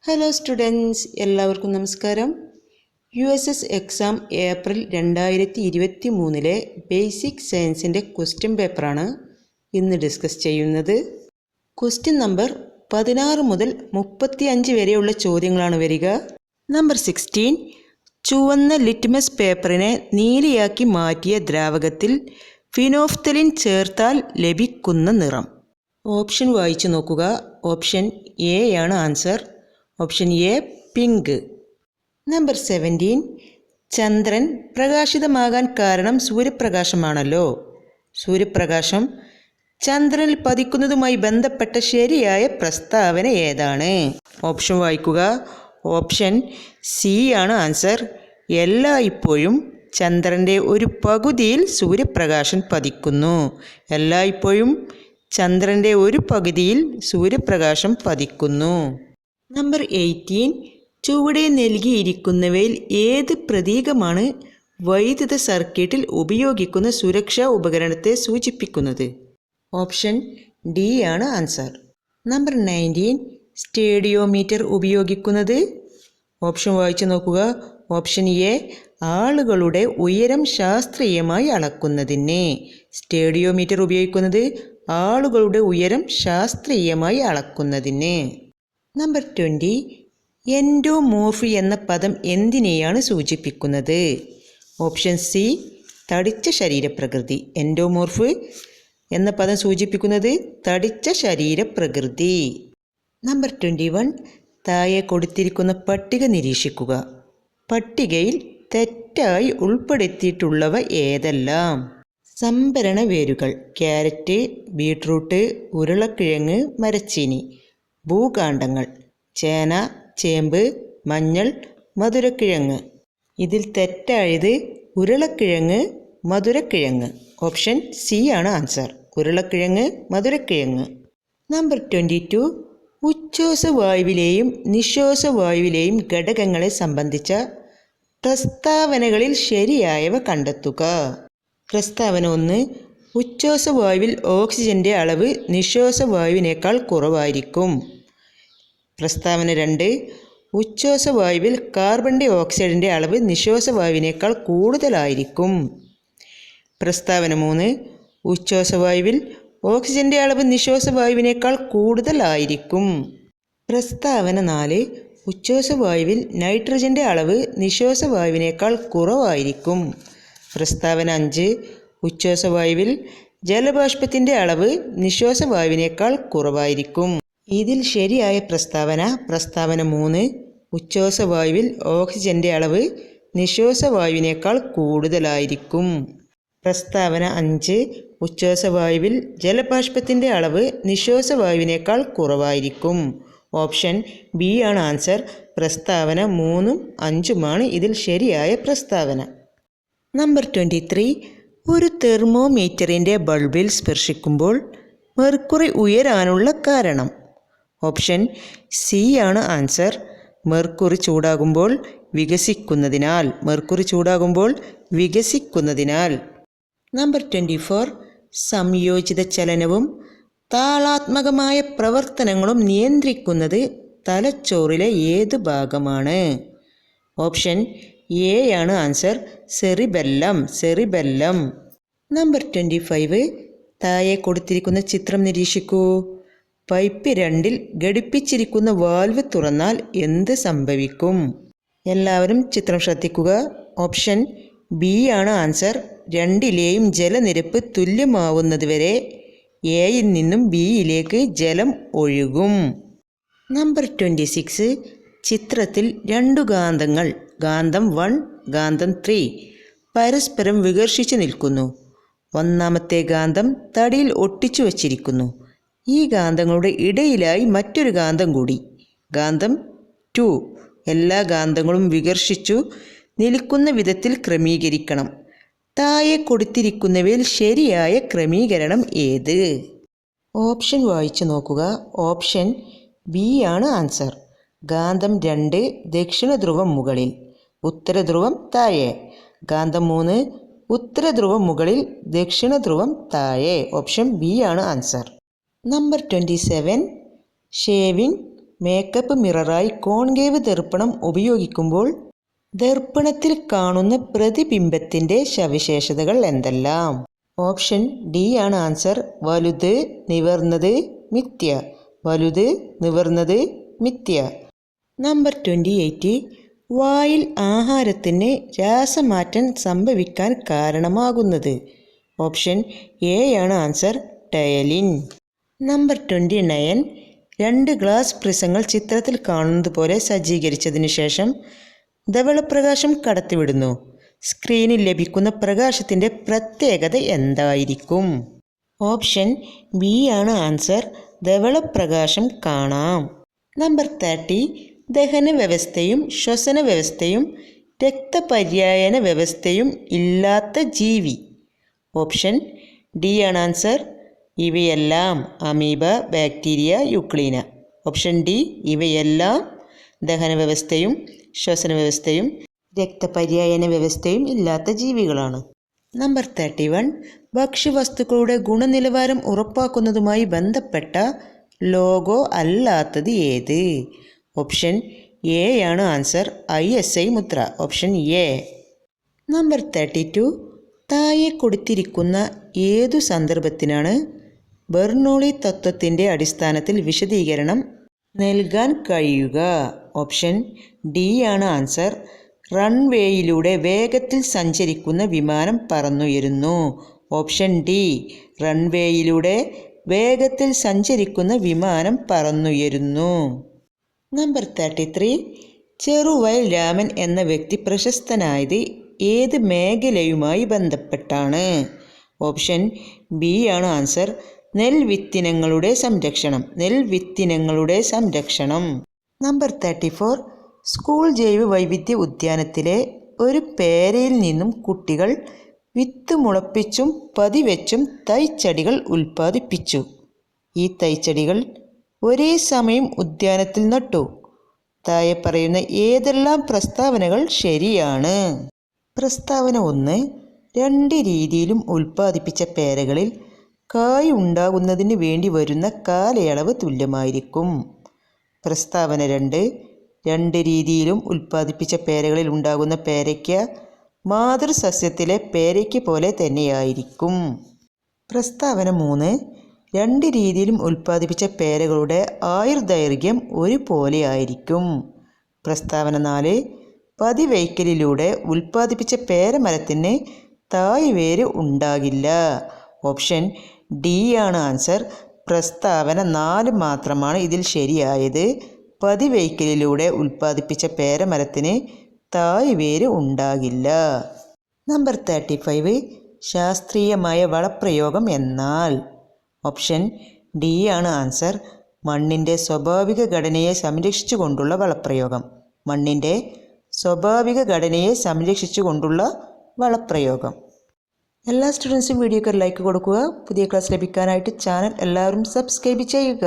Hello students, എല്ലാവർക്കും നമസ്കാരം. USS exam April 2023 basic സയൻസിൻ്റെ ക്വസ്റ്റ്യൻ പേപ്പറാണ് ഇന്ന് ഡിസ്കസ് ചെയ്യുന്നത്. ക്വസ്റ്റ്യൻ നമ്പർ 16 മുതൽ 35 വരെയുള്ള ചോദ്യങ്ങളാണ് വരിക. നമ്പർ 16, ചുവന്ന ലിറ്റ്മസ് പേപ്പറിനെ നീലയാക്കി മാറ്റിയ ദ്രാവകത്തിൽ ഫിനോഫ്തലിൻ ചേർത്താൽ ലഭിക്കുന്ന നിറം. ഓപ്ഷൻ വായിച്ചു നോക്കുക. ഓപ്ഷൻ എ ആണ് answer. Option A pink. Number 17, ചന്ദ്രൻ പ്രകാശിതമാകാൻ കാരണം സൂര്യപ്രകാശമാണല്ലോ. സൂര്യപ്രകാശം ചന്ദ്രനിൽ പതിക്കുന്നതുമായി ബന്ധപ്പെട്ട ശരിയായ പ്രസ്താവന ഏതാണ്? ഓപ്ഷൻ വായിക്കുക. ഓപ്ഷൻ സി ആണ് ആൻസർ. എല്ലായ്പ്പോഴും ചന്ദ്രൻ്റെ ഒരു പകുതിയിൽ സൂര്യപ്രകാശം പതിക്കുന്നു. എല്ലായ്പ്പോഴും ചന്ദ്രൻ്റെ ഒരു പകുതിയിൽ സൂര്യപ്രകാശം പതിക്കുന്നു. നമ്പർ 18, ചുവടെ നൽകിയിരിക്കുന്നവയിൽ ഏത് പ്രതീകമാണ് വൈദ്യുത സർക്യൂട്ടിൽ ഉപയോഗിക്കുന്ന സുരക്ഷാ ഉപകരണത്തെ സൂചിപ്പിക്കുന്നത്? ഓപ്ഷൻ ഡി ആണ് ആൻസർ. നമ്പർ 19, സ്റ്റേഡിയോമീറ്റർ ഉപയോഗിക്കുന്നത്? ഓപ്ഷൻ വായിച്ചു നോക്കുക. ഓപ്ഷൻ എ, ആളുകളുടെ ഉയരം ശാസ്ത്രീയമായി അളക്കുന്നതിന്. സ്റ്റേഡിയോമീറ്റർ ഉപയോഗിക്കുന്നത് ആളുകളുടെ ഉയരം ശാസ്ത്രീയമായി അളക്കുന്നതിന്. നമ്പർ 20, എൻഡോമോർഫ് എന്ന പദം എന്തിനെയാണ് സൂചിപ്പിക്കുന്നത്? ഓപ്ഷൻ സി, തടിച്ച ശരീരപ്രകൃതി. എൻഡോമോർഫ് എന്ന പദം സൂചിപ്പിക്കുന്നത് തടിച്ച ശരീരപ്രകൃതി. നമ്പർ 21, താഴെ കൊടുത്തിരിക്കുന്ന പട്ടിക നിരീക്ഷിക്കുക. പട്ടികയിൽ തെറ്റായി ഉൾപ്പെടുത്തിയിട്ടുള്ളവ ഏതെല്ലാം? സംഭരണ വേരുകൾ: ക്യാരറ്റ്, ബീട്രൂട്ട്, ഉരുളക്കിഴങ്ങ്, മരച്ചീനി. ഭൂകാണ്ഡങ്ങൾ: ചേന, ചേമ്പ്, മഞ്ഞൾ, മധുരക്കിഴങ്ങ്. ഇതിൽ തെറ്റായത് ഉരുളക്കിഴങ്ങ്, മധുരക്കിഴങ്ങ്. ഓപ്ഷൻ സി ആണ് ആൻസർ. ഉരുളക്കിഴങ്ങ്, മധുരക്കിഴങ്ങ്. നമ്പർ 22, ഉച്ഛ്വാസവായുവിലെയും നിശ്വാസവായുവിലെയും ഘടകങ്ങളെ സംബന്ധിച്ച പ്രസ്താവനകളിൽ ശരിയായവ കണ്ടെത്തുക. പ്രസ്താവന 1, ഉച്ഛ്വാസവായുവിൽ ഓക്സിജൻ്റെ അളവ് നിശ്വാസവായുവിനേക്കാൾ കുറവായിരിക്കും. പ്രസ്താവന 2, ഉച്ഛ്വാസവായുവിൽ കാർബൺ ഡൈ ഓക്സൈഡിൻ്റെ അളവ് നിശ്വാസവായുവിനേക്കാൾ കൂടുതലായിരിക്കും. പ്രസ്താവന 3, ഉച്ഛ്വാസവായുവിൽ ഓക്സിജൻ്റെ അളവ് നിശ്വാസവായുവിനേക്കാൾ കൂടുതലായിരിക്കും. പ്രസ്താവന 4, ഉച്ഛ്വാസവായുവിൽ നൈട്രജൻ്റെ അളവ് നിശ്വാസവായുവിനേക്കാൾ കുറവായിരിക്കും. പ്രസ്താവന 5, ഉച്ഛ്വാസവായുവിൽ ജലബാഷ്പത്തിൻ്റെ അളവ് നിശ്വാസവായുവിനേക്കാൾ കുറവായിരിക്കും. ഇതിൽ ശരിയായ പ്രസ്താവന 3, ഉച്ഛ്വാസവായുവിൽ ഓക്സിജൻ്റെ അളവ് നിശ്വാസവായുവിനേക്കാൾ കൂടുതലായിരിക്കും. പ്രസ്താവന 5, ഉച്ഛ്വാസവായുവിൽ ജലബാഷ്പത്തിൻ്റെ അളവ് നിശ്വാസവായുവിനേക്കാൾ കുറവായിരിക്കും. ഓപ്ഷൻ ബി ആണ് ആൻസർ. പ്രസ്താവന 3ഉം 5ഉമാണ് ഇതിൽ ശരിയായ പ്രസ്താവന. നമ്പർ 23, ഒരു തെർമോമീറ്ററിൻ്റെ ബൾബിൽ സ്പർശിക്കുമ്പോൾ മെർക്കുറി ഉയരാനുള്ള കാരണം? ഓപ്ഷൻ സി ആണ് ആൻസർ. മെർക്കുറി ചൂടാകുമ്പോൾ വികസിക്കുന്നതിനാൽ. മെർക്കുറി ചൂടാകുമ്പോൾ വികസിക്കുന്നതിനാൽ. നമ്പർ 24, സംയോജിത ചലനവും താളാത്മകമായ പ്രവർത്തനങ്ങളും നിയന്ത്രിക്കുന്നത് തലച്ചോറിലെ ഏത് ഭാഗമാണ്? ഓപ്ഷൻ എ ആണ് ആൻസർ. സെറിബെല്ലം. നമ്പർ 25, താഴെ കൊടുത്തിരിക്കുന്ന ചിത്രം നിരീക്ഷിക്കൂ. പൈപ്പ് 2ൽ ഘടിപ്പിച്ചിരിക്കുന്ന വാൽവ് തുറന്നാൽ എന്ത് സംഭവിക്കും? എല്ലാവരും ചിത്രം ശ്രദ്ധിക്കുക. ഓപ്ഷൻ ബി ആണ് ആൻസർ. 2ലെയും ജലനിരപ്പ് തുല്യമാവുന്നതുവരെ എയിൽ നിന്നും ബിയിലേക്ക് ജലം ഒഴുകും. നമ്പർ 26, ചിത്രത്തിൽ 2 കാന്തങ്ങൾ, കാന്തം 1, കാന്തം 3, പരസ്പരം വികർഷിച്ച് നിൽക്കുന്നു. ഒന്നാമത്തെ കാന്തം തടിയിൽ ഒട്ടിച്ചു വച്ചിരിക്കുന്നു. ഈ കാന്തങ്ങളുടെ ഇടയിലായി മറ്റൊരു കാന്തം കൂടി, കാന്തം 2. എല്ലാ കാന്തങ്ങളും വികർഷിച്ചു നിൽക്കുന്ന വിധത്തിൽ ക്രമീകരിക്കണം. താഴെ കൊടുത്തിരിക്കുന്നവയിൽ ശരിയായ ക്രമീകരണം ഏത്? ഓപ്ഷൻ വായിച്ചു നോക്കുക. ഓപ്ഷൻ ബി ആണ് ആൻസർ. കാന്തം 2 ദക്ഷിണ ധ്രുവം മുകളിൽ, ഉത്തരധ്രുവം താഴെ. കാന്തം 3 ഉത്തരധ്രുവം മുകളിൽ, ദക്ഷിണ ധ്രുവം താഴെ. ഓപ്ഷൻ ബി ആണ് ആൻസർ. നമ്പർ 27, ഷേവിംഗ് മേക്കപ്പ് മിററായി കോൺകേവ് ദർപ്പണം ഉപയോഗിക്കുമ്പോൾ ദർപ്പണത്തിൽ കാണുന്ന പ്രതിബിംബത്തിൻ്റെ സവിശേഷതകൾ എന്തെല്ലാം? ഓപ്ഷൻ ഡി ആണ് ആൻസർ. വലുത്, നിവർന്നത്, മിഥ്യ. വലുത്, നിവർന്നത്, മിഥ്യ. നമ്പർ 28. വായിൽ ആഹാരത്തിന് രാസമാറ്റം സംഭവിക്കാൻ കാരണമാകുന്നത്. ഓപ്ഷൻ എ ആണ് ആൻസർ. ടയലിൻ. നമ്പർ 29. 2 ഗ്ലാസ് പ്രിസങ്ങൾ ചിത്രത്തിൽ കാണുന്നത് പോലെ സജ്ജീകരിച്ചതിനു ശേഷം ധവളപ്രകാശം കടത്തിവിടുന്നു. സ്ക്രീനിൽ ലഭിക്കുന്ന പ്രകാശത്തിൻ്റെ പ്രത്യേകത എന്തായിരിക്കും? ഓപ്ഷൻ ബി ആണ് ആൻസർ. ധവളപ്രകാശം കാണാം. നമ്പർ 30. ദഹന വ്യവസ്ഥയും ശ്വസന വ്യവസ്ഥയും രക്തപര്യായന വ്യവസ്ഥയും ഇല്ലാത്ത ജീവി. ഓപ്ഷൻ ഡി ആണ് ആൻസർ. ഇവയെല്ലാം അമീബ, ബാക്ടീരിയ, യുക്ലീന. Option D. ഇവയെല്ലാം ദഹന വ്യവസ്ഥയും ശ്വസന വ്യവസ്ഥയും രക്തപര്യായന വ്യവസ്ഥയും ഇല്ലാത്ത ജീവികളാണ്. നമ്പർ 31. ഭക്ഷ്യവസ്തുക്കളുടെ ഗുണനിലവാരം ഉറപ്പാക്കുന്നതുമായി ബന്ധപ്പെട്ട ലോഗോ അല്ലാത്തത് ഏത്? ഓപ്ഷൻ എ ആണ് ആൻസർ. ISI മുദ്ര. Option A. നമ്പർ 32. താഴെ കൊടുത്തിരിക്കുന്ന ഏതു സന്ദർഭത്തിനാണ് ബെർണോളി തത്വത്തിൻ്റെ അടിസ്ഥാനത്തിൽ വിശദീകരണം നൽകാൻ കഴിയുക? ഓപ്ഷൻ ഡി ആണ് ആൻസർ. റൺവേയിലൂടെ വേഗത്തിൽ സഞ്ചരിക്കുന്ന വിമാനം പറന്നുയരുന്നു. Option D. റൺവേയിലൂടെ വേഗത്തിൽ സഞ്ചരിക്കുന്ന വിമാനം പറന്നുയരുന്നു. നമ്പർ 33. ചെറുവയൽ രാമൻ എന്ന വ്യക്തി പ്രശസ്തനായത് ഏത് മേഖലയുമായി ബന്ധപ്പെട്ടാണ്? ഓപ്ഷൻ ബി ആണ് ആൻസർ. നെൽവിത്തിനങ്ങളുടെ സംരക്ഷണം. നെൽവിത്തിനങ്ങളുടെ സംരക്ഷണം. നമ്പർ 34. സ്കൂൾ ജൈവ വൈവിധ്യ ഉദ്യാനത്തിലെ ഒരു പേരയിൽ നിന്നും കുട്ടികൾ വിത്ത് മുളപ്പിച്ചും പതിവെച്ചും തൈച്ചെടികൾ ഉൽപ്പാദിപ്പിച്ചു. ഈ തൈച്ചെടികൾ ഒരേ സമയം ഉദ്യാനത്തിൽ നട്ടു. താഴെ പറയുന്ന ഏതെല്ലാം പ്രസ്താവനകൾ ശരിയാണ്? പ്രസ്താവന 1. 2 രീതിയിലും ഉൽപ്പാദിപ്പിച്ച പേരകളിൽ കായ് ഉണ്ടാകുന്നതിന് വേണ്ടി വരുന്ന കാലയളവ് തുല്യമായിരിക്കും. പ്രസ്താവന 2. 2 രീതിയിലും ഉൽപ്പാദിപ്പിച്ച പേരകളിൽ ഉണ്ടാകുന്ന പേരയ്ക്ക മാതൃസസ്യത്തിലെ പേരയ്ക്ക് പോലെ തന്നെയായിരിക്കും. പ്രസ്താവന 3. 2 രീതിയിലും ഉൽപ്പാദിപ്പിച്ച പേരകളുടെ ആയുർദൈർഘ്യം ഒരുപോലെ ആയിരിക്കും. പ്രസ്താവന 4. പതിവയ്ക്കലിലൂടെ ഉൽപ്പാദിപ്പിച്ച പേരമരത്തിന് തായ്വേര് ഉണ്ടാകില്ല. ഓപ്ഷൻ ഡി ആണ് ആൻസർ. പ്രസ്താവന 4 മാത്രമാണ് ഇതിൽ ശരിയായത്. പതിവയ്ക്കലിലൂടെ ഉൽപ്പാദിപ്പിച്ച പേരമരത്തിന് തായ്വേര് ഉണ്ടാകില്ല. നമ്പർ 35. ശാസ്ത്രീയമായ വളപ്രയോഗം എന്നാൽ? ഓപ്ഷൻ ഡി ആണ് ആൻസർ. മണ്ണിൻ്റെ സ്വാഭാവിക ഘടനയെ സംരക്ഷിച്ചുകൊണ്ടുള്ള വളപ്രയോഗം. മണ്ണിൻ്റെ സ്വാഭാവിക ഘടനയെ സംരക്ഷിച്ചുകൊണ്ടുള്ള വളപ്രയോഗം. എല്ലാ സ്റ്റുഡൻസും വീഡിയോക്ക് ലൈക്ക് കൊടുക്കുക. പുതിയ ക്ലാസ് ലഭിക്കാനായിട്ട് ചാനൽ എല്ലാവരും സബ്സ്ക്രൈബ് ചെയ്യുക.